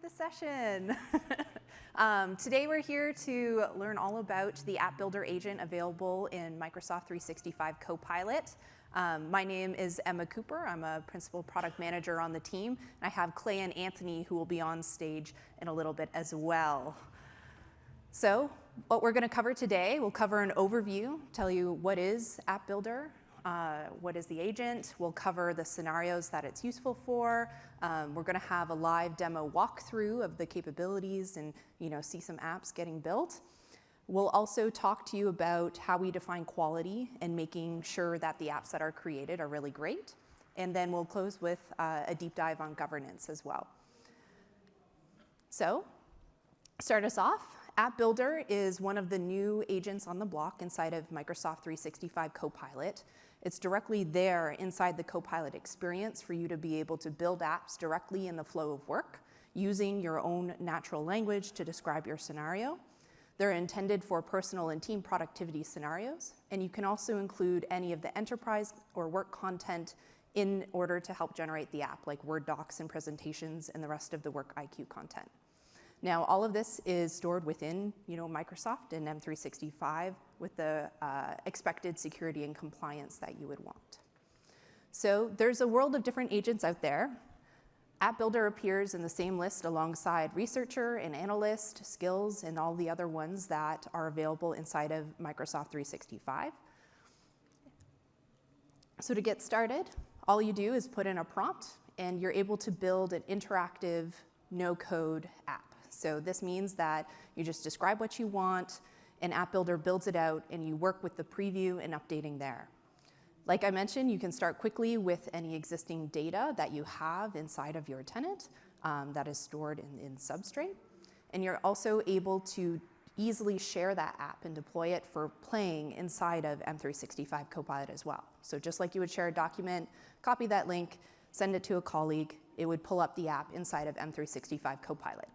the session. Today we're here to learn all about the App Builder agent available in Microsoft 365 Copilot. My name is 𝗦𝗲𝗀𝗀𝗀. I'm a Principal Product Manager on the team. I have Clay and Anthony who will be on stage in a little bit as well. So what we're going to cover today, we'll cover an overview, tell you what is App Builder, what is the agent. We'll cover the scenarios that it's useful for. We're going to have a live demo walkthrough of the capabilities and see some apps getting built. We'll also talk to you about how we define quality and making sure that the apps that are created are really great. And then we'll close with a deep dive on governance as well. So, start us off. App Builder is one of the new agents on the block inside of Microsoft 365 Copilot. It's directly there inside the Copilot experience for you to be able to build apps directly in the flow of work using your own natural language to describe your scenario. They're intended for personal and team productivity scenarios, and you can also include any of the enterprise or work content in order to help generate the app, like Word docs and presentations and the rest of the Work IQ content. Now, all of this is stored within Microsoft and M365 with the expected security and compliance that you would want. So there's a world of different agents out there. App Builder appears in the same list alongside Researcher and Analyst, Skills, and all the other ones that are available inside of Microsoft 365. So to get started, all you do is put in a prompt, and you're able to build an interactive, no-code app. So this means that you just describe what you want, and App Builder builds it out, and you work with the preview and updating there. Like I mentioned, you can start quickly with any existing data that you have inside of your tenant that is stored in Substrate. And you're also able to easily share that app and deploy it for playing inside of M365 Copilot as well. So just like you would share a document, copy that link, send it to a colleague, it would pull up the app inside of M365 Copilot.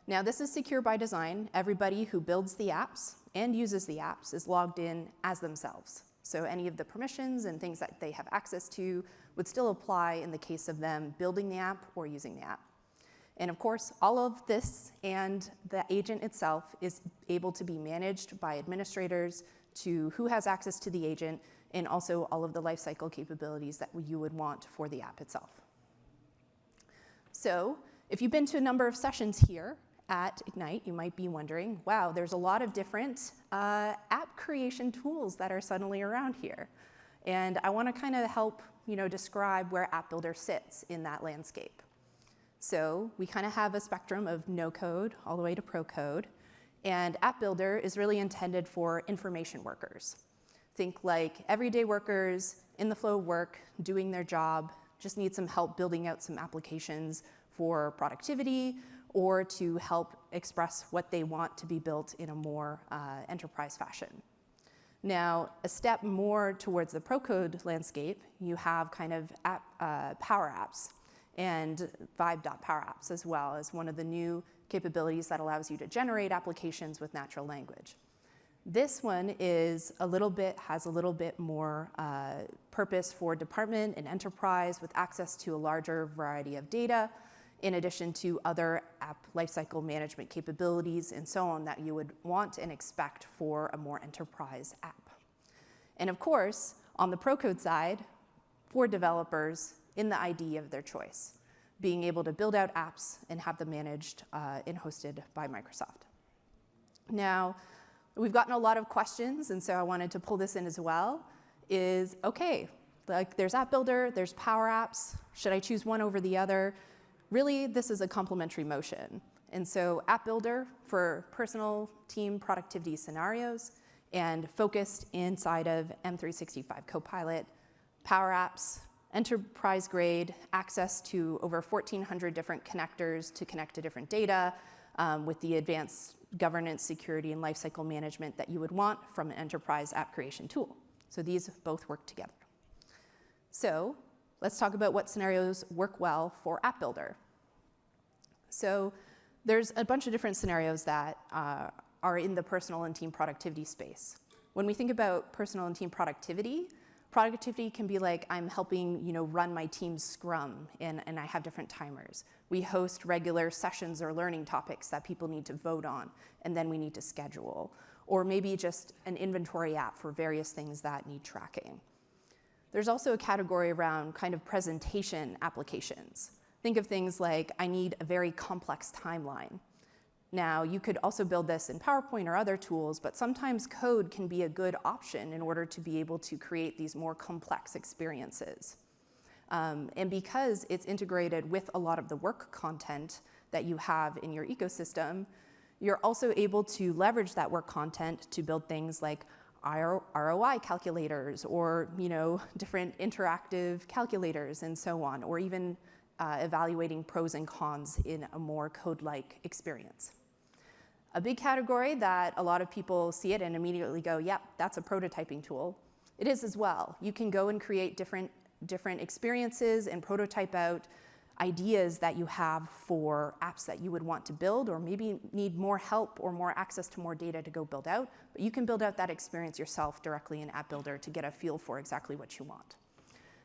Now, this is secure by design. Everybody who builds the apps and uses the apps is logged in as themselves. So any of the permissions and things that they have access to would still apply in the case of them building the app or using the app. And of course, all of this and the agent itself is able to be managed by administrators to who has access to the agent, and also all of the lifecycle capabilities that you would want for the app itself. So if you've been to a number of sessions here at Ignite, you might be wondering, wow, there's a lot of different app creation tools that are suddenly around here. And I want to kind of help describe where App Builder sits in that landscape. So we kind of have a spectrum of no code all the way to pro code. And App Builder is really intended for information workers. Think like everyday workers in the flow of work, doing their job, just need some help building out some applications for productivity or to help express what they want to be built in a more enterprise fashion. Now, a step more towards the pro code landscape, you have kind of Power Apps and Vibe.Power Apps as well as one of the new capabilities that allows you to generate applications with natural language. This one is has a little bit more purpose for department and enterprise with access to a larger variety of data, in addition to other app lifecycle management capabilities and so on that you would want and expect for a more enterprise app. And of course, on the pro code side, for developers in the IDE of their choice, being able to build out apps and have them managed and hosted by Microsoft. Now, we've gotten a lot of questions, and so I wanted to pull this in as well, is, okay, like there's App Builder, there's Power Apps, should I choose one over the other? Really, this is a complementary motion. And so App Builder for personal team productivity scenarios and focused inside of M365 Copilot, Power Apps, enterprise grade, access to over 1,400 different connectors to connect to different data with the advanced governance, security, and lifecycle management that you would want from an enterprise app creation tool. So these both work together. So let's talk about what scenarios work well for App Builder. So there's a bunch of different scenarios that are in the personal and team productivity space. When we think about personal and team productivity, Productivity can be like, I'm helping run my team's Scrum, and I have different timers. We host regular sessions or learning topics that people need to vote on, and then we need to schedule. Or maybe just an inventory app for various things that need tracking. There's also a category around kind of presentation applications. Think of things like, I need a very complex timeline. Now, you could also build this in PowerPoint or other tools, but sometimes code can be a good option in order to be able to create these more complex experiences. And because it's integrated with a lot of the work content that you have in your ecosystem, you're also able to leverage that work content to build things like ROI calculators or different interactive calculators and so on, or even evaluating pros and cons in a more code-like experience. A big category that a lot of people see it and immediately go, yep, that's a prototyping tool. It is as well. You can go and create different experiences and prototype out ideas that you have for apps that you would want to build, or maybe need more help or more access to more data to go build out. But you can build out that experience yourself directly in App Builder to get a feel for exactly what you want.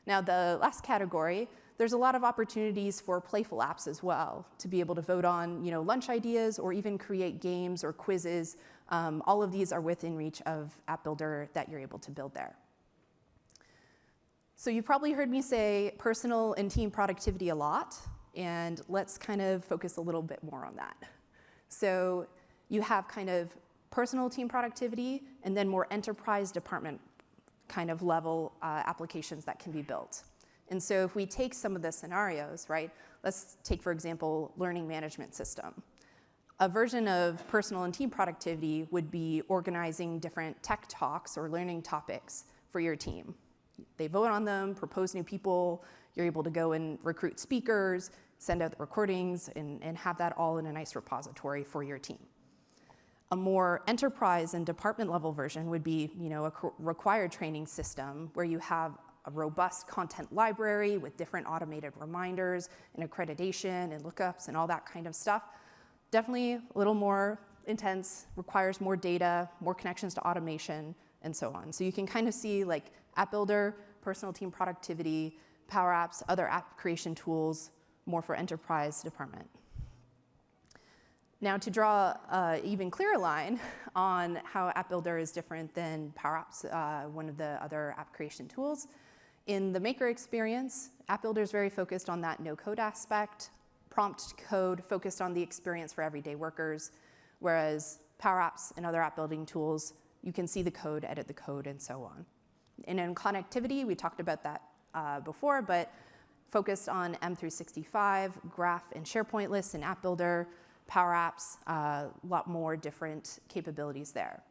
Now, the last category, there's a lot of opportunities for playful apps as well, to be able to vote on lunch ideas or even create games or quizzes. All of these are within reach of App Builder that you're able to build there. So you probably heard me say personal and team productivity a lot, and let's kind of focus a little bit more on that. So you have kind of personal team productivity and then more enterprise department kind of level applications that can be built. And so if we take some of the scenarios, right, let's take, for example, learning management system. A version of personal and team productivity would be organizing different tech talks or learning topics for your team. They vote on them, propose new people, you're able to go and recruit speakers, send out the recordings, and have that all in a nice repository for your team. A more enterprise and department level version would be a required training system where you have a robust content library with different automated reminders and accreditation and lookups and all that kind of stuff. Definitely a little more intense, requires more data, more connections to automation, and so on. So you can kind of see like App Builder, personal team productivity, Power Apps, other app creation tools, more for enterprise department. Now to draw an even clearer line on how App Builder is different than Power Apps, one of the other app creation tools, in the maker experience, App Builder is very focused on that no-code aspect, prompt code focused on the experience for everyday workers, whereas Power Apps and other app building tools, you can see the code, edit the code, and so on. And in connectivity, we talked about that before, but focused on M365, Graph and SharePoint lists in App Builder, Power Apps, a lot more different capabilities there.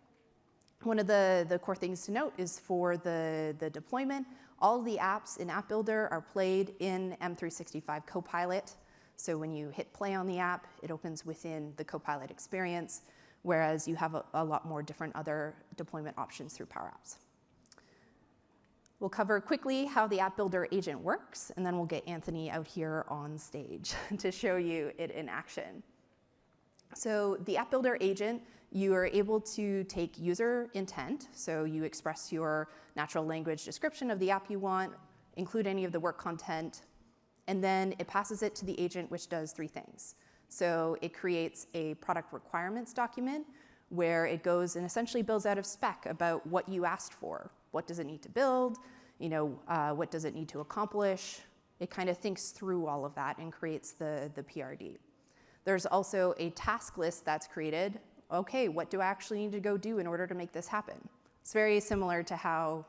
One of the core things to note is for the deployment, all the apps in App Builder are played in M365 Copilot. So when you hit play on the app, it opens within the Copilot experience, whereas you have a lot more different other deployment options through Power Apps. We'll cover quickly how the App Builder agent works, and then we'll get Anthony out here on stage to show you it in action. So the App Builder agent, you are able to take user intent, so you express your natural language description of the app you want, include any of the work content, and then it passes it to the agent, which does three things. So it creates a product requirements document where it goes and essentially builds out a spec about what you asked for. What does it need to build? What does it need to accomplish? It kind of thinks through all of that and creates the PRD. There's also a task list that's created. Okay, what do I actually need to go do in order to make this happen? It's very similar to how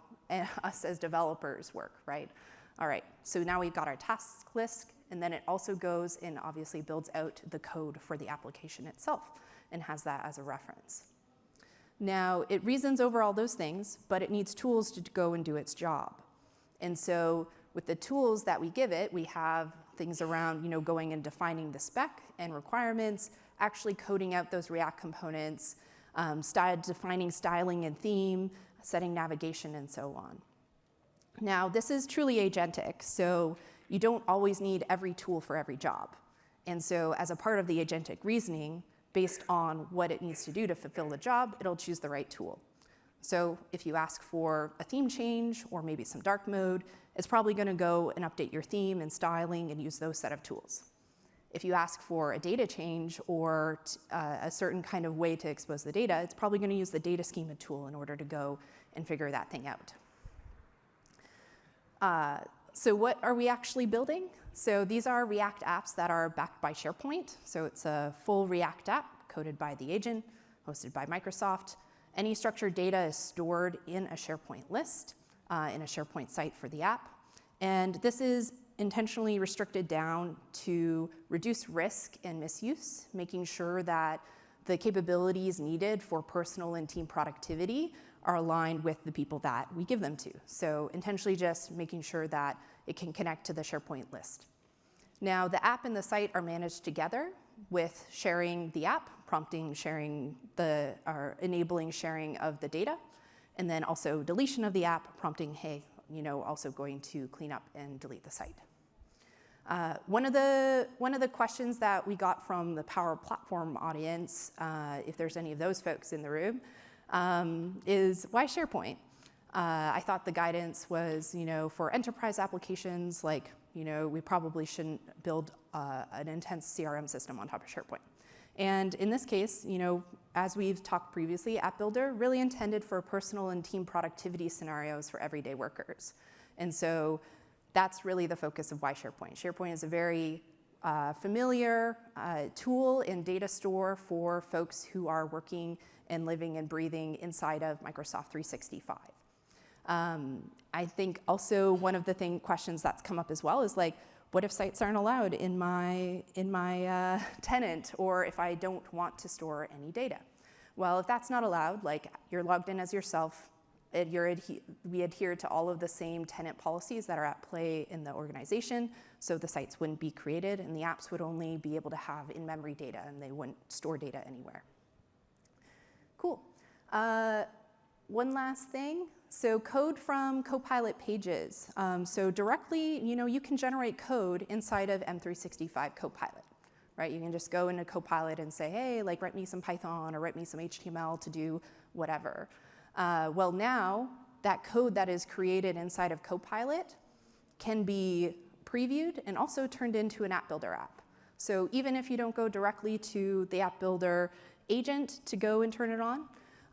us as developers work, right? All right, so now we've got our task list, and then it also goes and obviously builds out the code for the application itself and has that as a reference. Now, it reasons over all those things, but it needs tools to go and do its job. And so with the tools that we give it, we have things around going and defining the spec and requirements, actually coding out those React components, defining styling and theme, setting navigation, and so on. Now, this is truly agentic, so you don't always need every tool for every job. And so as a part of the agentic reasoning, based on what it needs to do to fulfill the job, it'll choose the right tool. So if you ask for a theme change or maybe some dark mode, it's probably going to go and update your theme and styling and use those set of tools. If you ask for a data change or a certain kind of way to expose the data, it's probably going to use the data schema tool in order to go and figure that thing out. So what are we actually building? So these are React apps that are backed by SharePoint. So it's a full React app coded by the agent, hosted by Microsoft. Any structured data is stored in a SharePoint list, in a SharePoint site for the app. And this is intentionally restricted down to reduce risk and misuse, making sure that the capabilities needed for personal and team productivity are aligned with the people that we give them to. So intentionally just making sure that it can connect to the SharePoint list. Now, the app and the site are managed together with sharing the app, prompting sharing or enabling sharing of the data, and then also deletion of the app, prompting, hey, also going to clean up and delete the site. One of the questions that we got from the Power Platform audience, if there's any of those folks in the room, is why SharePoint? I thought the guidance was, for enterprise applications, like, we probably shouldn't build an intense CRM system on top of SharePoint. And in this case, as we've talked previously, App Builder really intended for personal and team productivity scenarios for everyday workers. And so that's really the focus of why SharePoint. SharePoint is a very familiar tool and data store for folks who are working and living and breathing inside of Microsoft 365. I think also one of the questions that's come up as well is like, what if sites aren't allowed in my tenant, or if I don't want to store any data? Well, if that's not allowed, like you're logged in as yourself, we adhere to all of the same tenant policies that are at play in the organization, so the sites wouldn't be created and the apps would only be able to have in-memory data and they wouldn't store data anywhere. Cool. One last thing. So code from Copilot pages. So directly, you can generate code inside of M365 Copilot, right? You can just go into Copilot and say, hey, like write me some Python or write me some HTML to do whatever. Well, now that code that is created inside of Copilot can be previewed and also turned into an App Builder app. So even if you don't go directly to the App Builder agent to go and turn it on,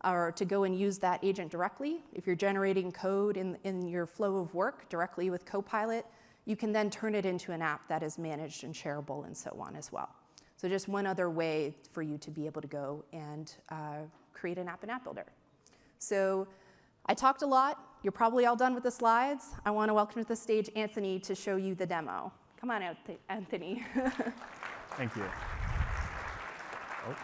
or to go and use that agent directly, if you're generating code in your flow of work directly with Copilot, you can then turn it into an app that is managed and shareable and so on as well. So just one other way for you to be able to go and create an app in App Builder. So I talked a lot. You're probably all done with the slides. I want to welcome to the stage Anthony to show you the demo. Come on out, Anthony. Thank you. Oh.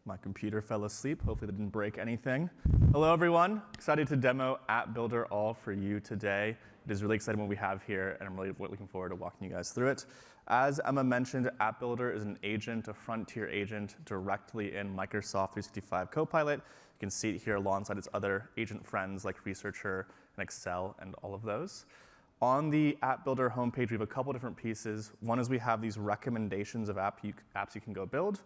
My computer fell asleep. Hopefully that didn't break anything. Hello, everyone. Excited to demo App Builder all for you today. It is really exciting what we have here, and I'm really looking forward to walking you guys through it. As Emma mentioned, App Builder is an agent, a frontier agent, directly in Microsoft 365 Copilot. You can see it here alongside its other agent friends like Researcher and Excel and all of those. On the App Builder homepage, we have a couple different pieces. One is we have these recommendations of apps you can go build.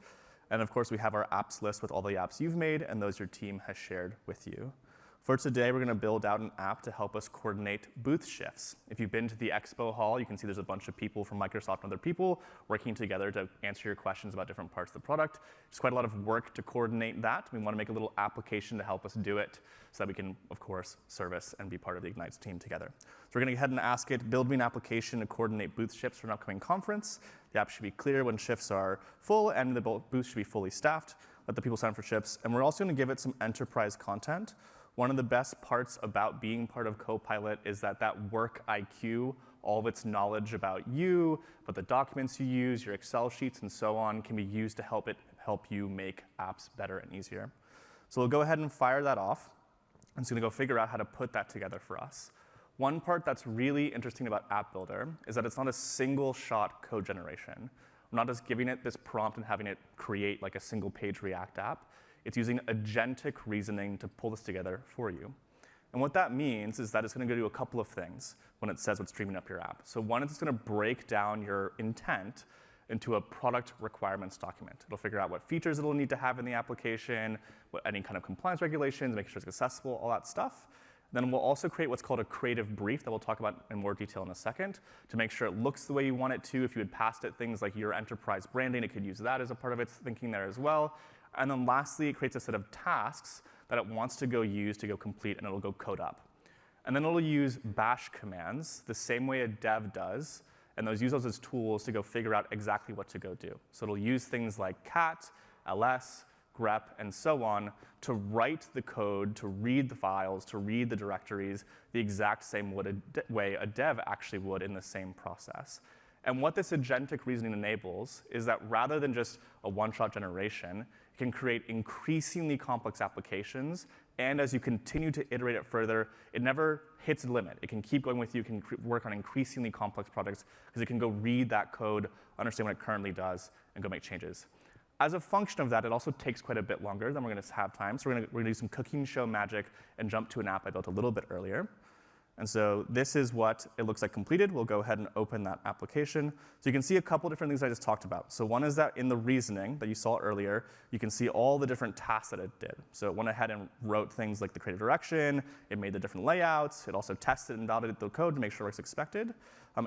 And of course, we have our apps list with all the apps you've made and those your team has shared with you. For today, we're going to build out an app to help us coordinate booth shifts. If you've been to the expo hall, you can see there's a bunch of people from Microsoft and other people working together to answer your questions about different parts of the product. It's quite a lot of work to coordinate that. We want to make a little application to help us do it so that we can, of course, service and be part of the Ignite team together. So we're going to go ahead and ask it, build me an application to coordinate booth shifts for an upcoming conference. The app should be clear when shifts are full, and the booth should be fully staffed. Let the people sign up for shifts. And we're also going to give it some enterprise content. One of the best parts about being part of Copilot is that work IQ, all of its knowledge about you, about the documents you use, your Excel sheets, and so on, can be used to help you make apps better and easier. So we'll go ahead and fire that off. And it's going to go figure out how to put that together for us. One part that's really interesting about App Builder is that it's not a single-shot code generation. We're not just giving it this prompt and having it create like a single-page React app. It's using agentic reasoning to pull this together for you. And what that means is that it's going to go do a couple of things when it says what's streaming up your app. So one is it's going to break down your intent into a product requirements document. It'll figure out what features it'll need to have in the application, what any kind of compliance regulations, making sure it's accessible, all that stuff. Then we'll also create what's called a creative brief that we'll talk about in more detail in a second to make sure it looks the way you want it to. If you had passed it things like your enterprise branding, it could use that as a part of its thinking there as well. And then lastly, it creates a set of tasks that it wants to go use to go complete, and it'll go code up. And then it'll use bash commands the same way a dev does, and use those as tools to go figure out exactly what to go do. So it'll use things like cat, ls, grep, and so on to write the code, to read the files, to read the directories the exact same way a dev actually would in the same process. And what this agentic reasoning enables is that rather than just a one-shot generation, it can create increasingly complex applications. And as you continue to iterate it further, it never hits a limit. It can keep going with you, can work on increasingly complex projects, because it can go read that code, understand what it currently does, and go make changes. As a function of that, it also takes quite a bit longer than we're going to have time. So we're going to do some cooking show magic and jump to an app I built a little bit earlier. And so this is what it looks like completed. We'll go ahead and open that application. So you can see a couple different things I just talked about. So one is that in the reasoning that you saw earlier, you can see all the different tasks that it did. So it went ahead and wrote things like the creative direction. It made the different layouts. It also tested and validated the code to make sure it works expected.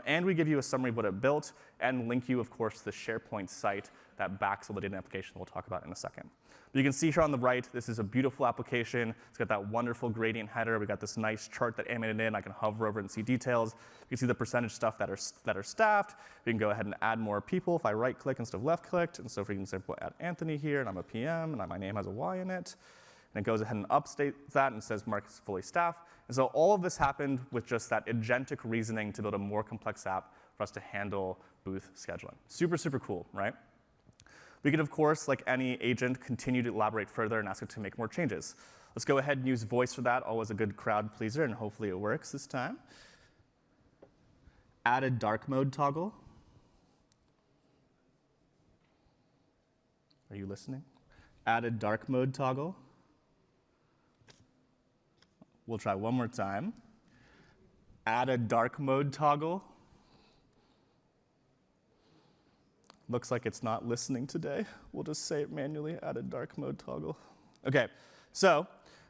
And we give you a summary of what it built and link you, of course, to the SharePoint site that backs all the data application we'll talk about in a second. But you can see here on the right, this is a beautiful application. It's got that wonderful gradient header. We got this nice chart that animated in. I can hover over and see details. You can see the percentage stuff that are staffed. We can go ahead and add more people if I right-click instead of left-clicked. And so for example, add Anthony here, and I'm a PM, and my name has a Y in it. And it goes ahead and updates that and says Mark is fully staffed. And so all of this happened with just that agentic reasoning to build a more complex app for us to handle booth scheduling. Super, super cool, right? We could, of course, like any agent, continue to elaborate further and ask it to make more changes. Let's go ahead and use voice for that, always a good crowd pleaser, and hopefully it works this time. Add a dark mode toggle. Are you listening? Add a dark mode toggle. We'll try one more time. Add a dark mode toggle. Looks like it's not listening today. We'll just say it manually, add a dark mode toggle. OK, so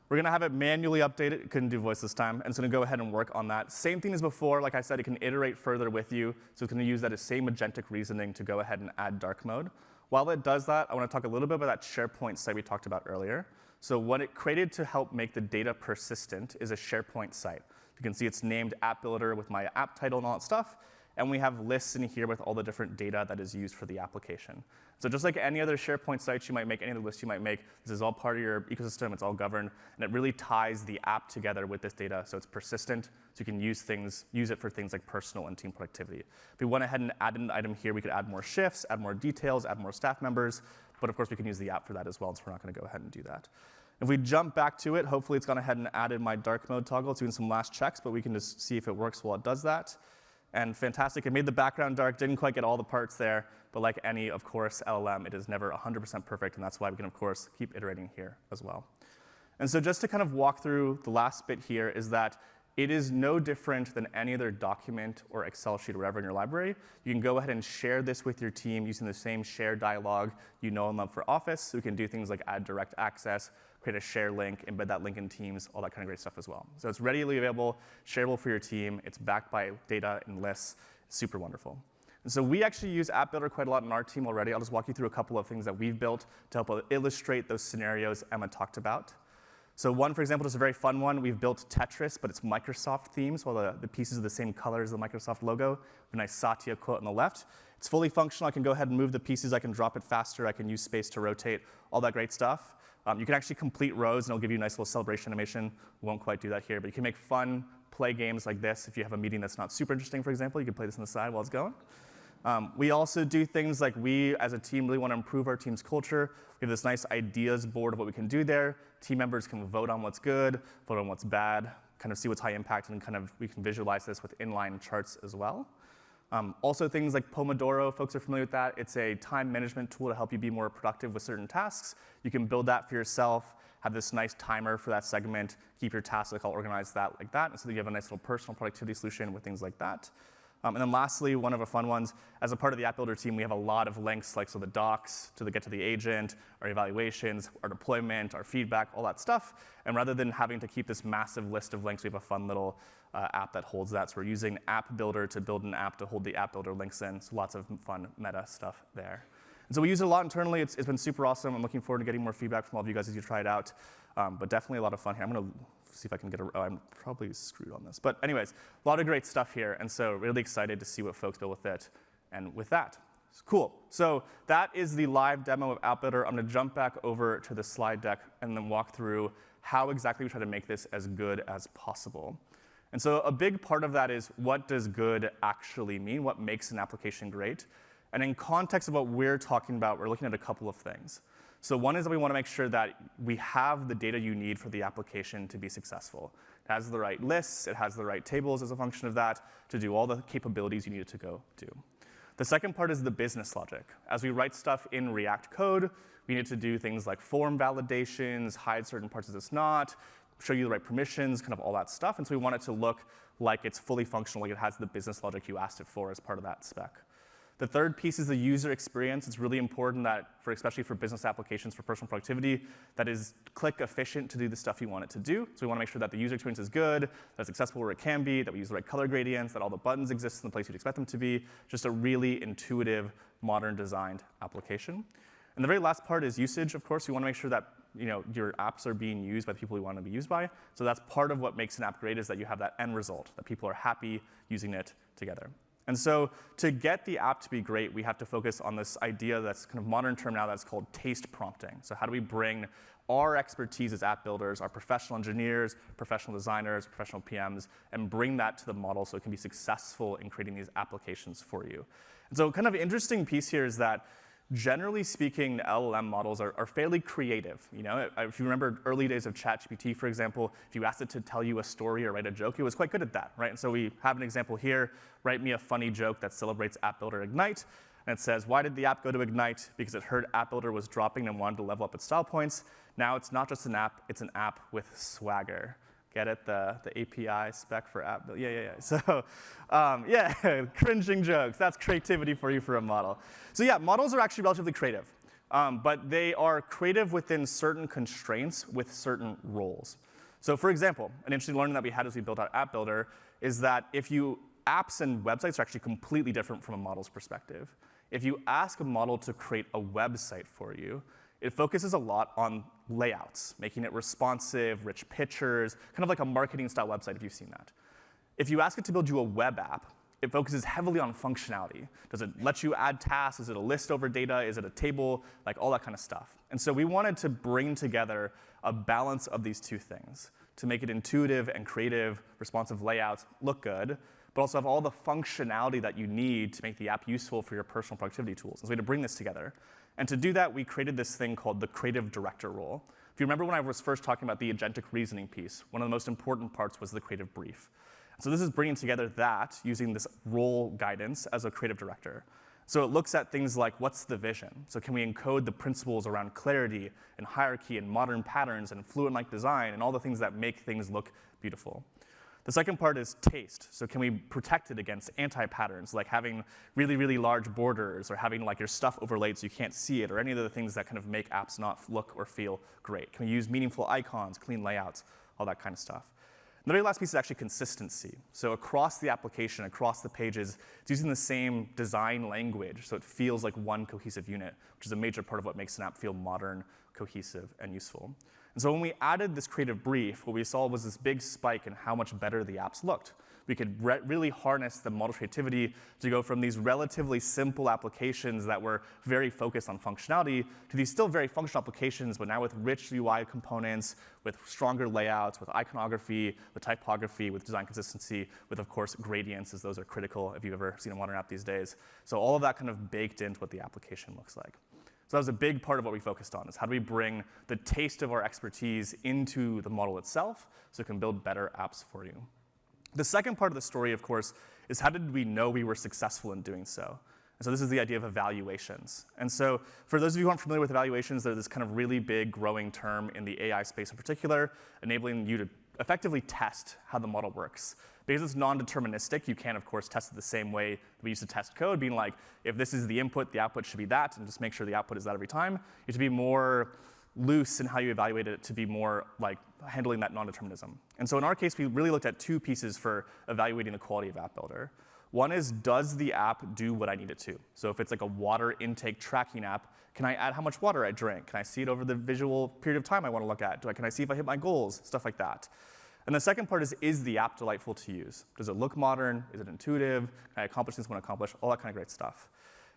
we're going to have it manually updated. It couldn't do voice this time, and it's going to go ahead and work on that. Same thing as before. Like I said, it can iterate further with you, so it's going to use that same agentic reasoning to go ahead and add dark mode. While it does that, I want to talk a little bit about that SharePoint site we talked about earlier. So what it created to help make the data persistent is a SharePoint site. You can see it's named App Builder with my app title and all that stuff. And we have lists in here with all the different data that is used for the application. So just like any other SharePoint sites you might make, any other list you might make, this is all part of your ecosystem. It's all governed. And it really ties the app together with this data so it's persistent. So you can use it for things like personal and team productivity. If we went ahead and added an item here, we could add more shifts, add more details, add more staff members. But of course, we can use the app for that as well, so we're not going to go ahead and do that. If we jump back to it, hopefully it's gone ahead and added my dark mode toggle. It's doing some last checks, but we can just see if it works while it does that. And fantastic, it made the background dark, didn't quite get all the parts there, but like any, of course, LLM, it is never 100% perfect, and that's why we can, of course, keep iterating here as well. And so just to kind of walk through the last bit here is that it is no different than any other document or Excel sheet or whatever in your library. You can go ahead and share this with your team using the same share dialog you know and love for Office. So we can do things like add direct access, create a share link, embed that link in Teams, all that kind of great stuff as well. So it's readily available, shareable for your team. It's backed by data and lists. It's super wonderful. And so we actually use App Builder quite a lot in our team already. I'll just walk you through a couple of things that we've built to help illustrate those scenarios Emma talked about. So one, for example, is a very fun one. We've built Tetris, but it's Microsoft themes, while the pieces are the same color as the Microsoft logo. A nice Satya quote on the left. It's fully functional. I can go ahead and move the pieces. I can drop it faster. I can use space to rotate, all that great stuff. You can actually complete rows, and it'll give you a nice little celebration animation. We won't quite do that here, but you can make fun play games like this. If you have a meeting that's not super interesting, for example, you can play this on the side while it's going. We also do things like we, as a team, really want to improve our team's culture. We have this nice ideas board of what we can do there. Team members can vote on what's good, vote on what's bad, kind of see what's high impact, and kind of we can visualize this with inline charts as well. Also things like Pomodoro, folks are familiar with that. It's a time management tool to help you be more productive with certain tasks. You can build that for yourself, have this nice timer for that segment, keep your tasks all organized like that, and so that you have a nice little personal productivity solution with things like that. And then lastly, one of the fun ones, as a part of the app builder team, we have a lot of links, like so the docs to get to the agent, our evaluations, our deployment, our feedback, all that stuff. And rather than having to keep this massive list of links, we have a fun little app that holds that. So we're using App Builder to build an app to hold the app builder links in. So lots of fun meta stuff there. And so we use it a lot internally. It's been super awesome. I'm looking forward to getting more feedback from all of you guys as you try it out. But definitely a lot of fun here. I'm going to see if I can get oh, I'm probably screwed on this. But anyways, a lot of great stuff here. And so really excited to see what folks build with it. And with that, cool. So that is the live demo of App Builder. I'm going to jump back over to the slide deck and then walk through how exactly we try to make this as good as possible. And so a big part of that is, what does good actually mean? What makes an application great? And in context of what we're talking about, we're looking at a couple of things. So one is that we want to make sure that we have the data you need for the application to be successful. It has the right lists, it has the right tables as a function of that to do all the capabilities you need it to go do. The second part is the business logic. As we write stuff in React code, we need to do things like form validations, hide certain parts of this not, show you the right permissions, kind of all that stuff. And so we want it to look like it's fully functional, like it has the business logic you asked it for as part of that spec. The third piece is the user experience. It's really important that, especially for business applications for personal productivity, that is click efficient to do the stuff you want it to do. So we want to make sure that the user experience is good, that it's accessible where it can be, that we use the right color gradients, that all the buttons exist in the place you'd expect them to be. Just a really intuitive, modern designed application. And the very last part is usage, of course. We want to make sure that your apps are being used by the people you want to be used by. So that's part of what makes an app great, is that you have that end result, that people are happy using it together. And so to get the app to be great, we have to focus on this idea that's kind of modern term now that's called taste prompting. So how do we bring our expertise as app builders, our professional engineers, professional designers, professional PMs, and bring that to the model so it can be successful in creating these applications for you. And so kind of interesting piece here is that generally speaking, LLM models are fairly creative. If you remember early days of ChatGPT, for example, if you asked it to tell you a story or write a joke, it was quite good at that, right? And so we have an example here. Write me a funny joke that celebrates App Builder Ignite. And it says, why did the app go to Ignite? Because it heard App Builder was dropping and wanted to level up its style points. Now it's not just an app, it's an app with swagger. Get it? The API spec for app build. Yeah. So yeah, cringing jokes. That's creativity for you for a model. So yeah, models are actually relatively creative. But they are creative within certain constraints with certain roles. So for example, an interesting learning that we had as we built out App Builder is that apps and websites are actually completely different from a model's perspective. If you ask a model to create a website for you, it focuses a lot on layouts, making it responsive, rich pictures, kind of like a marketing style website if you've seen that. If you ask it to build you a web app, it focuses heavily on functionality. Does it let you add tasks? Is it a list over data? Is it a table? Like all that kind of stuff. And so we wanted to bring together a balance of these two things to make it intuitive and creative, responsive layouts look good, but also have all the functionality that you need to make the app useful for your personal productivity tools. And so we had to bring this together. And to do that, we created this thing called the creative director role. If you remember when I was first talking about the agentic reasoning piece, one of the most important parts was the creative brief. So this is bringing together that using this role guidance as a creative director. So it looks at things like, what's the vision? So can we encode the principles around clarity and hierarchy and modern patterns and fluent-like design and all the things that make things look beautiful? The second part is taste. So can we protect it against anti-patterns, like having really, really large borders or having like your stuff overlaid so you can't see it, or any of the things that kind of make apps not look or feel great? Can we use meaningful icons, clean layouts, all that kind of stuff? And the very last piece is actually consistency. So across the application, across the pages, it's using the same design language so it feels like one cohesive unit, which is a major part of what makes an app feel modern, cohesive, and useful. And so when we added this creative brief, what we saw was this big spike in how much better the apps looked. We could really harness the model creativity to go from these relatively simple applications that were very focused on functionality to these still very functional applications, but now with rich UI components, with stronger layouts, with iconography, with typography, with design consistency, with, of course, gradients, as those are critical if you've ever seen a modern app these days. So all of that kind of baked into what the application looks like. So that was a big part of what we focused on, is how do we bring the taste of our expertise into the model itself so it can build better apps for you. The second part of the story, of course, is how did we know we were successful in doing so? And so this is the idea of evaluations. And so for those of you who aren't familiar with evaluations, they're this kind of really big growing term in the AI space in particular, enabling you to effectively test how the model works. Because it's non-deterministic, you can, of course, test it the same way we used to test code, being like, if this is the input, the output should be that, and just make sure the output is that every time. You have to be more loose in how you evaluate it to be more like handling that non-determinism. And so in our case, we really looked at two pieces for evaluating the quality of App Builder. One is, does the app do what I need it to? So if it's like a water intake tracking app, can I add how much water I drink? Can I see it over the visual period of time I want to look at? Can I see if I hit my goals? Stuff like that. And the second part is the app delightful to use? Does it look modern? Is it intuitive? Can I accomplish things I want to accomplish? All that kind of great stuff.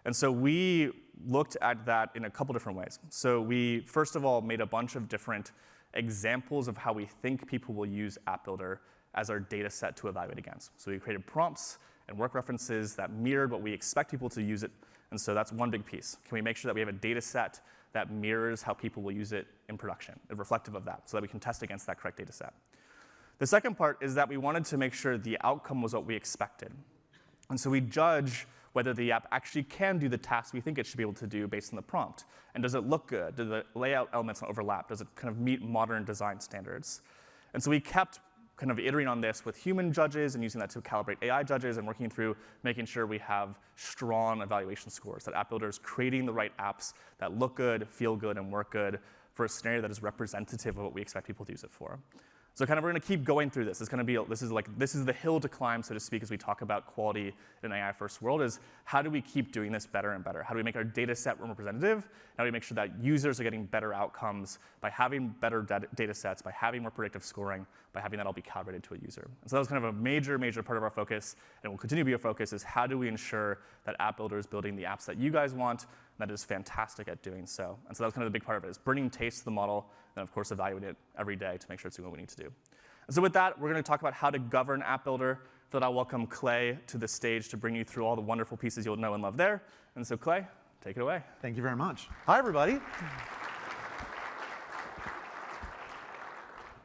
And so we looked at that in a couple different ways. So we, first of all, made a bunch of different examples of how we think people will use App Builder as our data set to evaluate against. So we created prompts and work references that mirrored what we expect people to use it. And so that's one big piece. Can we make sure that we have a data set that mirrors how people will use it in production, reflective of that, so that we can test against that correct data set? The second part is that we wanted to make sure the outcome was what we expected. And so we judge whether the app actually can do the tasks we think it should be able to do based on the prompt. And does it look good? Do the layout elements not overlap? Does it kind of meet modern design standards? And so we kept kind of iterating on this with human judges and using that to calibrate AI judges and working through making sure we have strong evaluation scores, that App Builder is creating the right apps that look good, feel good, and work good for a scenario that is representative of what we expect people to use it for. So kind of we're going to keep going through this. This is the hill to climb, so to speak, as we talk about quality in an AI-first world, is how do we keep doing this better and better? How do we make our data set more representative? How do we make sure that users are getting better outcomes by having better data sets, by having more predictive scoring, by having that all be calibrated to a user? And so that was kind of a major, major part of our focus, and will continue to be a focus, is how do we ensure that App Builder is building the apps that you guys want, and that is fantastic at doing so. And so that was kind of the big part of it, is bringing taste to the model, and of course evaluating it every day to make sure it's doing what we need to do. And so with that, we're going to talk about how to govern App Builder. For that, I'll welcome Clay to the stage to bring you through all the wonderful pieces you'll know and love there. And so Clay, take it away. Thank you very much. Hi, everybody.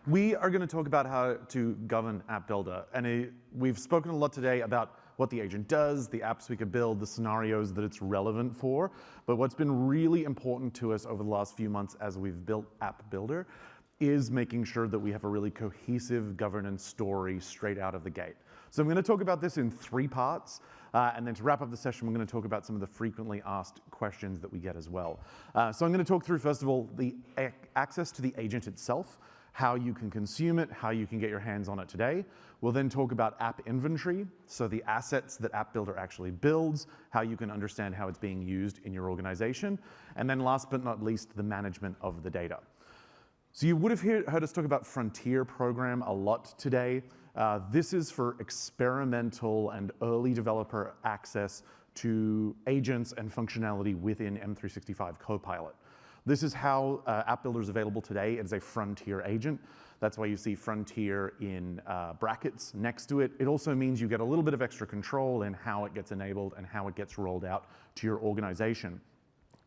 We are going to talk about how to govern App Builder. And we've spoken a lot today about what the agent does, the apps we could build, the scenarios that it's relevant for. But what's been really important to us over the last few months as we've built App Builder is making sure that we have a really cohesive governance story straight out of the gate. So I'm going to talk about this in 3 parts. And then to wrap up the session, we're going to talk about some of the frequently asked questions that we get as well. So I'm going to talk through, first of all, the access to the agent itself, how you can consume it, how you can get your hands on it today. We'll then talk about app inventory, so the assets that App Builder actually builds, how you can understand how it's being used in your organization. And then last but not least, the management of the data. So you would have heard us talk about Frontier program a lot today. This is for experimental and early developer access to agents and functionality within M365 Copilot. This is how App Builder is available today. It is a Frontier agent. That's why you see Frontier in brackets next to it. It also means you get a little bit of extra control in how it gets enabled and how it gets rolled out to your organization.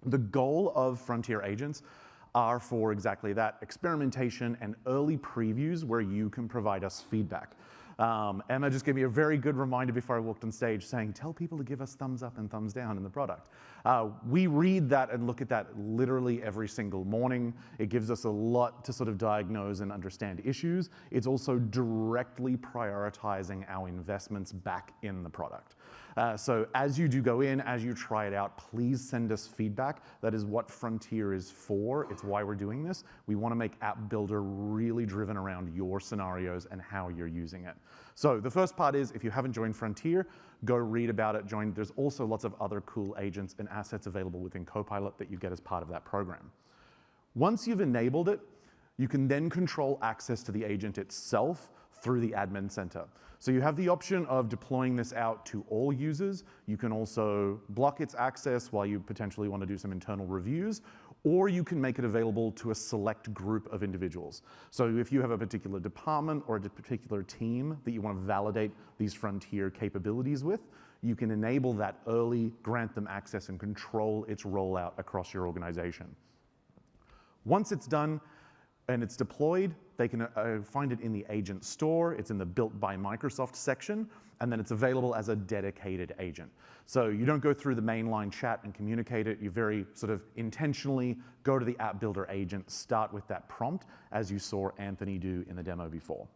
The goal of Frontier agents are for exactly that, experimentation and early previews where you can provide us feedback. Emma just gave me a very good reminder before I walked on stage saying, tell people to give us thumbs up and thumbs down in the product. We read that and look at that literally every single morning. It gives us a lot to sort of diagnose and understand issues. It's also directly prioritizing our investments back in the product. So as you do go in, as you try it out, please send us feedback. That is what Frontier is for. It's why we're doing this. We want to make App Builder really driven around your scenarios and how you're using it. So the first part is, if you haven't joined Frontier, go read about it, join. There's also lots of other cool agents and assets available within Copilot that you get as part of that program. Once you've enabled it, you can then control access to the agent itself through the admin center. So you have the option of deploying this out to all users. You can also block its access while you potentially want to do some internal reviews, or you can make it available to a select group of individuals. So if you have a particular department or a particular team that you want to validate these Frontier capabilities with, you can enable that early, grant them access, and control its rollout across your organization. Once it's done, and it's deployed, they can find it in the agent store. It's in the Built by Microsoft section, and then it's available as a dedicated agent. So you don't go through the mainline chat and communicate it. You very sort of intentionally go to the App Builder agent, start with that prompt, as you saw Anthony do in the demo before.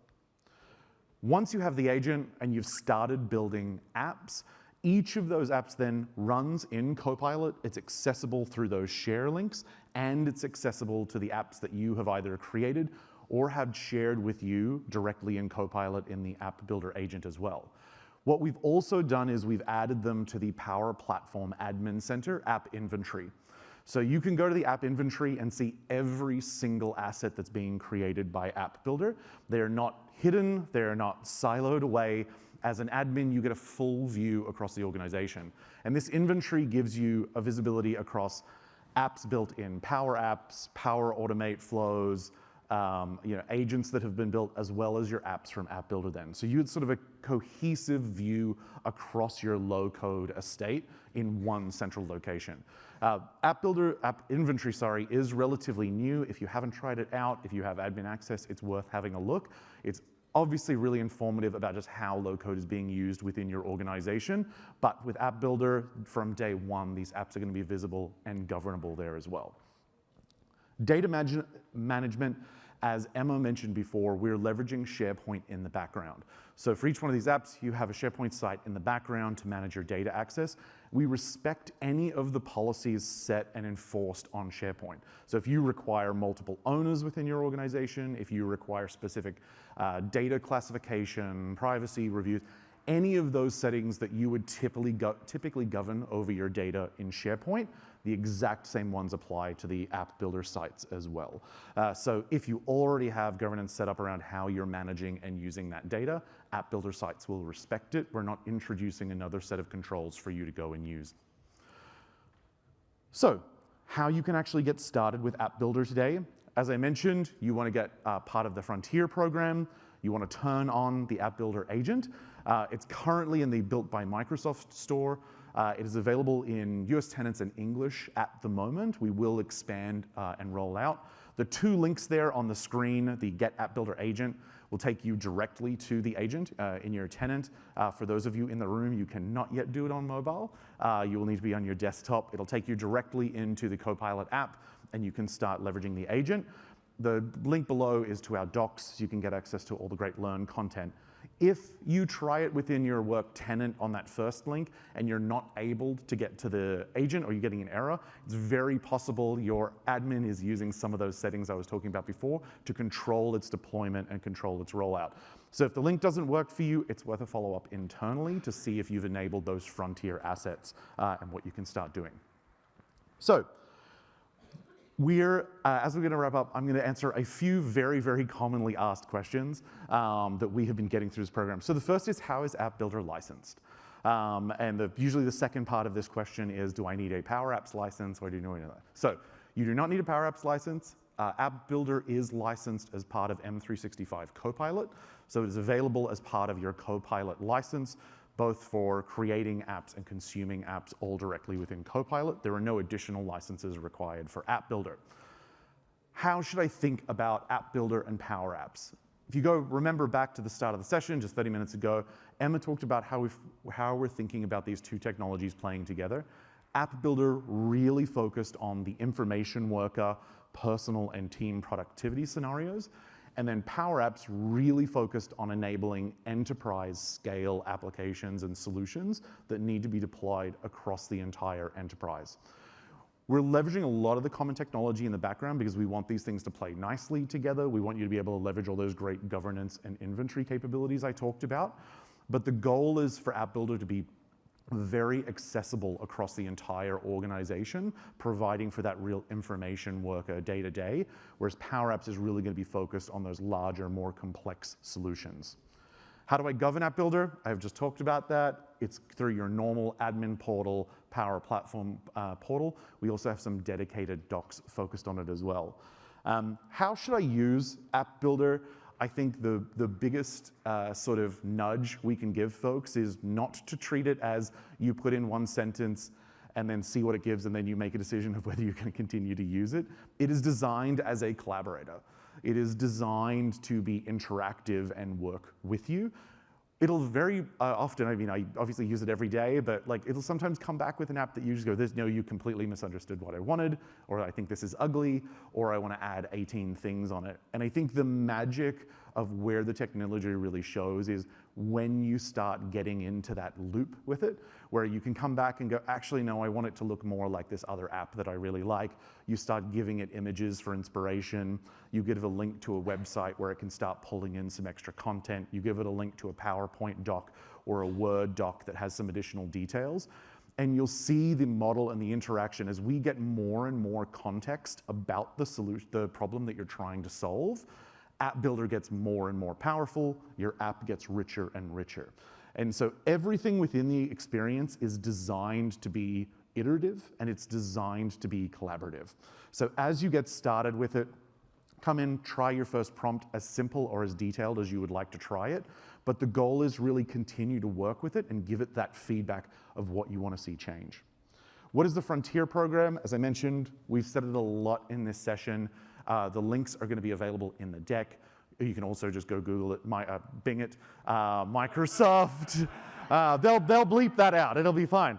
Once you have the agent and you've started building apps, each of those apps then runs in Copilot. It's accessible through those share links, and it's accessible to the apps that you have either created or had shared with you directly in Copilot in the App Builder agent as well. What we've also done is we've added them to the Power Platform Admin Center App Inventory. So you can go to the App Inventory and see every single asset that's being created by App Builder. They're not hidden, they're not siloed away. As an admin, you get a full view across the organization. And this inventory gives you a visibility across apps built in Power Apps, Power Automate flows, agents that have been built, as well as your apps from App Builder then. So you had sort of a cohesive view across your low-code estate in one central location. App Inventory, is relatively new. If you haven't tried it out, if you have admin access, it's worth having a look. It's obviously really informative about just how low-code is being used within your organization. But with App Builder, from day one, these apps are going to be visible and governable there as well. Data management, as Emma mentioned before, we're leveraging SharePoint in the background. So for each one of these apps, you have a SharePoint site in the background to manage your data access. We respect any of the policies set and enforced on SharePoint. So if you require multiple owners within your organization, if you require specific data classification, privacy reviews, any of those settings that you would typically govern over your data in SharePoint, the exact same ones apply to the App Builder sites as well. So if you already have governance set up around how you're managing and using that data, App Builder sites will respect it. We're not introducing another set of controls for you to go and use. So how you can actually get started with App Builder today. As I mentioned, you want to get part of the Frontier program. You want to turn on the App Builder agent. It's currently in the Built by Microsoft store. It is available in US tenants and English at the moment. We will expand and roll out. The two links there on the screen, the Get App Builder agent, will take you directly to the agent in your tenant. For those of you in the room, you cannot yet do it on mobile. You will need to be on your desktop. It'll take you directly into the Copilot app, and you can start leveraging the agent. The link below is to our docs, so you can get access to all the great Learn content. If you try it within your work tenant on that first link and you're not able to get to the agent or you're getting an error, it's very possible your admin is using some of those settings I was talking about before to control its deployment and control its rollout. So if the link doesn't work for you, it's worth a follow-up internally to see if you've enabled those Frontier assets and what you can start doing. So as we're going to wrap up, I'm going to answer a few very, very commonly asked questions that we have been getting through this program. So the first is, how is App Builder licensed? And usually the second part of this question is, do I need a Power Apps license, or do you know that? So you do not need a Power Apps license. App Builder is licensed as part of M365 Copilot. So it is available as part of your Copilot license, both for creating apps and consuming apps all directly within Copilot. There are no additional licenses required for App Builder. How should I think about App Builder and Power Apps? If you remember back to the start of the session, just 30 minutes ago, Emma talked about how we're thinking about these two technologies playing together. App Builder really focused on the information worker, personal and team productivity scenarios. And then Power Apps really focused on enabling enterprise scale applications and solutions that need to be deployed across the entire enterprise. We're leveraging a lot of the common technology in the background because we want these things to play nicely together. We want you to be able to leverage all those great governance and inventory capabilities I talked about. But the goal is for App Builder to be very accessible across the entire organization, providing for that real information worker day to day, whereas Power Apps is really going to be focused on those larger, more complex solutions. How do I govern App Builder? I've just talked about that. It's through your normal admin portal, Power Platform portal. We also have some dedicated docs focused on it as well. How should I use App Builder? I think the biggest sort of nudge we can give folks is not to treat it as you put in one sentence and then see what it gives and then you make a decision of whether you're going to continue to use it. It is designed as a collaborator. It is designed to be interactive and work with you. It'll very often, I obviously use it every day, but it'll sometimes come back with an app that you just go, no, you completely misunderstood what I wanted, or I think this is ugly, or I want to add 18 things on it. And I think the magic of where the technology really shows is when you start getting into that loop with it, where you can come back and go, actually, no, I want it to look more like this other app that I really like. You start giving it images for inspiration. You give it a link to a website where it can start pulling in some extra content. You give it a link to a PowerPoint doc or a Word doc that has some additional details. And you'll see the model and the interaction as we get more and more context about the solution, the problem that you're trying to solve. App Builder gets more and more powerful, your app gets richer and richer. And so everything within the experience is designed to be iterative and it's designed to be collaborative. So as you get started with it, come in, try your first prompt as simple or as detailed as you would like to try it. But the goal is really continue to work with it and give it that feedback of what you want to see change. What is the Frontier program? As I mentioned, we've said it a lot in this session. The links are going to be available in the deck. You can also just go Google it, Bing it, Microsoft. They'll bleep that out. It'll be fine.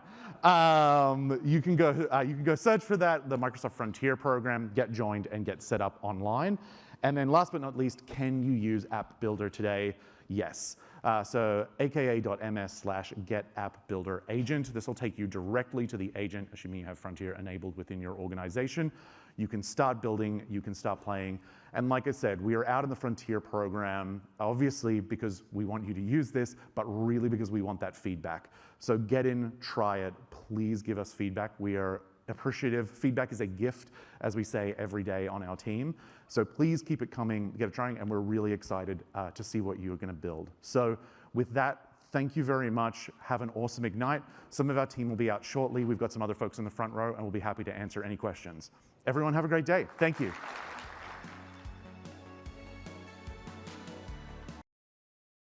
You can go search for that, the Microsoft Frontier program, get joined and get set up online. And then last but not least, can you use App Builder today? Yes. So aka.ms/getappbuilderagent. This will take you directly to the agent, assuming you have Frontier enabled within your organization. You can start building, you can start playing. And like I said, we are out in the Frontier program, obviously because we want you to use this, but really because we want that feedback. So get in, try it, please give us feedback. We are appreciative. Feedback is a gift, as we say every day on our team. So please keep it coming, get it trying, and we're really excited to see what you're going to build. So with that, thank you very much. Have an awesome Ignite. Some of our team will be out shortly. We've got some other folks in the front row, and we'll be happy to answer any questions. Everyone have a great day. Thank you.